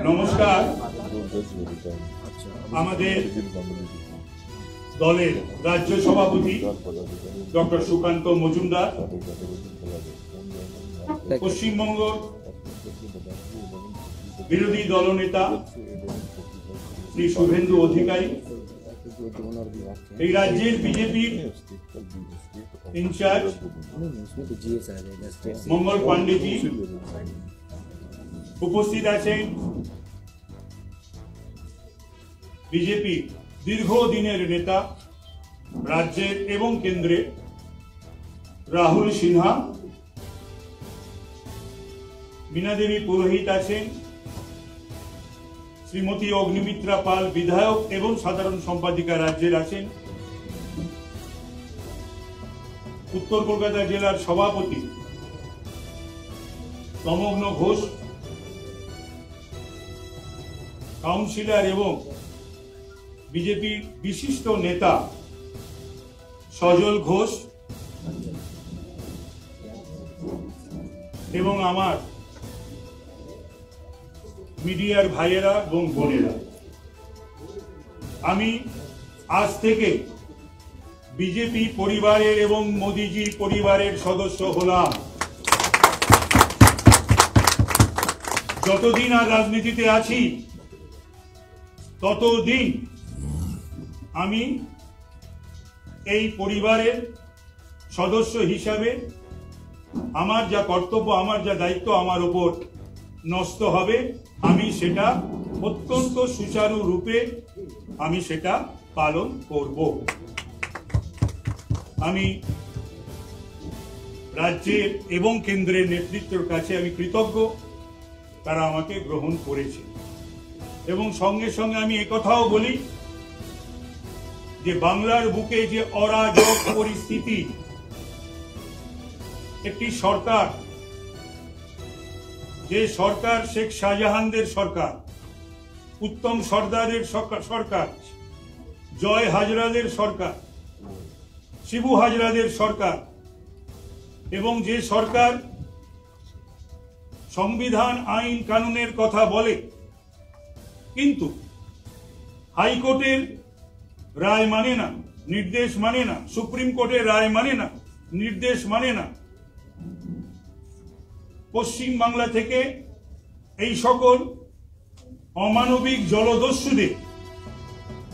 নমস্কার। আমাদের দলের রাজ্য সভাপতি ডক্টর সুকান্ত মজুমদার, পশ্চিমবঙ্গ বিরোধী দলনেতা শ্রী শুভেন্দু অধিকারী, এই রাজ্যের বিজেপির ইনচার্জ মঙ্গল পান্ডেজি, উপস্থিত আছেন বিজেপি দীর্ঘদিনের নেতা রাজ্যের এবং কেন্দ্রে রাহুল সিনহা, মীনা দেবী পুরোহিত আছেন, শ্রীমতী অগ্নিমিত্রা পাল বিধায়ক এবং সাধারণ সম্পাদিকা রাজ্যের আছেন, উত্তর কলকাতা জেলার সভাপতি তমগ্ন ঘোষ, কাউন্সিলর এবং বিজেপির বিশিষ্ট নেতা সজল ঘোষ এবং আমার মিডিয়ার ভাইয়েরা এবং বোনেরা, আমি আজ থেকে বিজেপি পরিবারের এবং মোদিজি পরিবারের সদস্য হলাম। যতদিন আর রাজনীতিতে আছি ততদিন আমি এই পরিবারের সদস্য হিসাবে আমার যা কর্তব্য, আমার যা দায়িত্ব আমার উপর ন্যস্ত হবে, আমি সেটা অত্যন্ত সুচারু রূপে আমি সেটা পালন করব। আমি রাজ্যের এবং কেন্দ্রের নেতৃত্বের কাছে আমি কৃতজ্ঞ, তারা আমাকে গ্রহণ করেছে। এবং সঙ্গে সঙ্গে আমি একথাও বলি যে বাংলার বুকে যে অরাজক পরিস্থিতি, একটি সরকার, যে সরকার শেখ শাহজাহানদের সরকার, উত্তম সর্দারের সরকার, জয় হাজরাদের সরকার, শিবু হাজরাদের সরকার, এবং যে সরকার সংবিধান আইন কানুনের কথা বলে কিন্তু হাইকোর্টের রায় মানে না, নির্দেশ মানে না, সুপ্রিম কোর্টের রায় মানে না, নির্দেশ মানে না, পশ্চিম বাংলা থেকে এই সকল অমানবিক জলদস্যুদের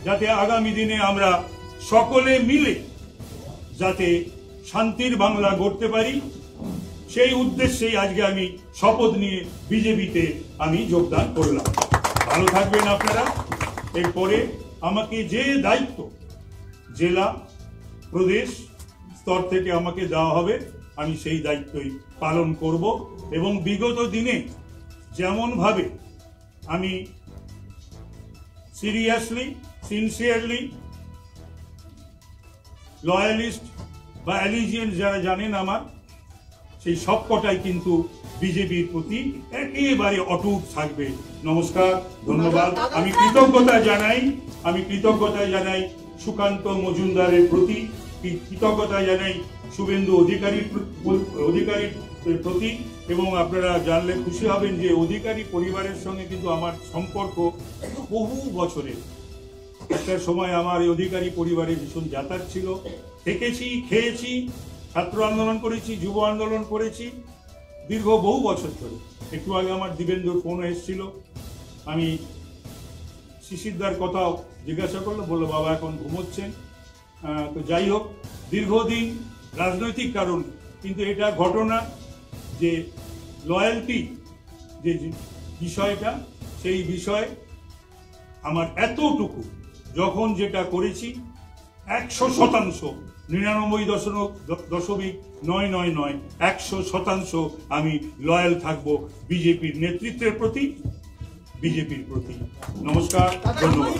যাতে আগামী দিনে আমরা সকলে মিলে যাতে শান্তির বাংলা গড়তে পারি, সেই উদ্দেশ্যেই আজকে আমি শপথ নিয়ে বিজেপিতে আমি যোগদান করলাম। ভালো থাকবেন আপনারা। এরপরে আমাকে যে দায়িত্ব জেলা প্রদেশ স্তর থেকে আমাকে দেওয়া হবে আমি সেই দায়িত্বই পালন করব। এবং বিগত দিনে যেমন ভাবে আমি সিরিয়াসলি, সিনসিয়ারলি, লয়ালিস্ট বা অ্যালিজিয়েন্ট যারা জানেন আমার, সেই সবকটাই কিন্তু বিজেপির প্রতি একেবারে অটুট থাকবে। নমস্কার, ধন্যবাদ। আমি কৃতজ্ঞতা জানাই সুকান্ত মজুমদারের প্রতি, কৃতজ্ঞতা জানাই শুভেন্দু অধিকারীর প্রতি। এবং আপনারা জানলে খুশি হবেন যে অধিকারী পরিবারের সঙ্গে কিন্তু আমার সম্পর্ক বহু বছরের। একটা সময় আমার এই অধিকারী পরিবারে ভীষণ যাতায়াত ছিল, থেকেছি, খেয়েছি, ছাত্র আন্দোলন করেছি, যুব আন্দোলন করেছি দীর্ঘ বহু বছর ধরে। একটু আগে আমার দিবেন্দুর ফোন এসেছিল, আমি শিশিরদার কথাও জিজ্ঞাসা করলো, বললো বাবা এখন ঘুমোচ্ছেন। তো যাই হোক, দীর্ঘদিন রাজনৈতিক কারণ, কিন্তু এটা ঘটনা যে লয়্যালটি যে বিষয়টা, সেই বিষয়ে আমার এতটুকু যখন যেটা করেছি 100%, 99.999, 100% আমি লয়াল থাকবো বিজেপির নেতৃত্বের প্রতি, বিজেপির প্রতি। নমস্কার, ধন্যবাদ।